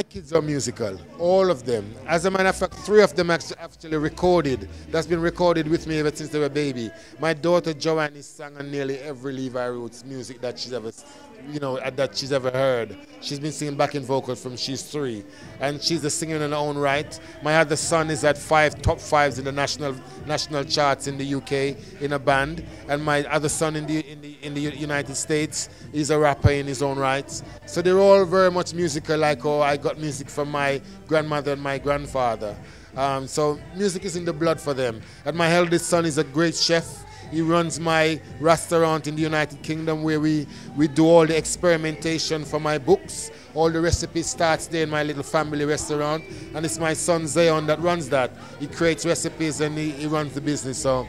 My kids are musical, all of them. As a matter of fact, three of them actually recorded. That's been recorded with me ever since they were baby. My daughter Joanne is sang on nearly every Levi Roots music that she's ever, that she's ever heard. She's been singing backing vocals from she's 3, and she's a singer in her own right. My other son is at top fives in the national charts in the UK in a band, and my other son in the United States is a rapper in his own rights. So they're all very much musical, like I got music from my grandmother and my grandfather. So music is in the blood for them. And my eldest son is a great chef. He runs my restaurant in the United Kingdom where we do all the experimentation for my books. All the recipes starts there in my little family restaurant. And it's my son Zayon that runs that. He creates recipes and he runs the business. So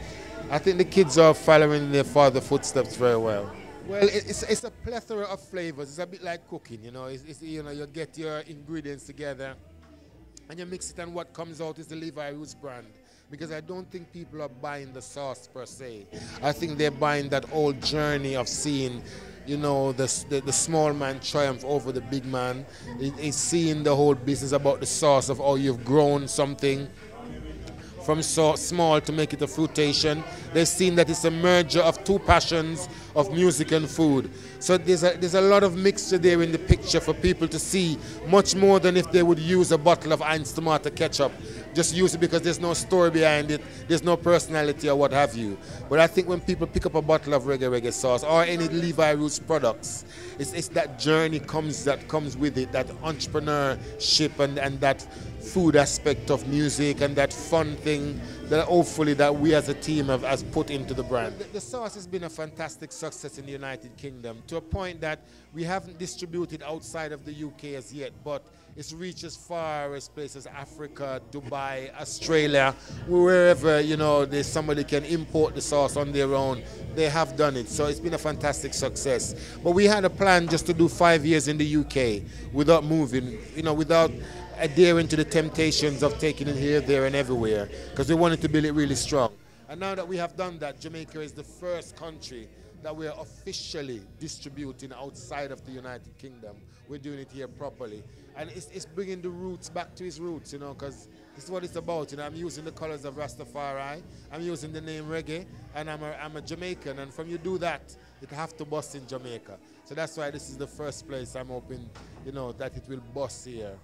I think the kids are following their father's footsteps very well. Well, it's a plethora of flavors. It's a bit like cooking, you get your ingredients together and you mix it, and what comes out is the Levi Roots brand. Because I don't think people are buying the sauce per se. I think they're buying that whole journey of seeing, the small man triumph over the big man. It's seeing the whole business about the sauce of how you've grown something from small to make it a fruitation. They've seen that it's a merger of two passions of music and food. So there's a lot of mixture there in the picture for people to see, much more than if they would use a bottle of Heinz tomato ketchup. Just use it because there's no story behind it, there's no personality or what have you. But I think when people pick up a bottle of reggae sauce or any Levi Roots products, it's that journey that comes with it, that entrepreneurship and that food aspect of music and that fun thing that hopefully that we as a team has put into the brand. The sauce has been a fantastic success in the United Kingdom to a point that we haven't distributed outside of the UK as yet, but it's reached as far as places Africa, Dubai, Australia, wherever there's somebody can import the sauce on their own. They have done it, so it's been a fantastic success. But we had a plan just to do 5 years in the UK without moving, without adhering to the temptations of taking it here, there, and everywhere, because we wanted to build it really strong. And now that we have done that, Jamaica is the first country that we are officially distributing outside of the United Kingdom. We're doing it here properly. And it's bringing the roots back to its roots, because this is what it's about. I'm using the colors of Rastafari, I'm using the name reggae, and I'm a Jamaican, and from you do that, it have to bust in Jamaica. So that's why this is the first place I'm hoping, that it will bust here.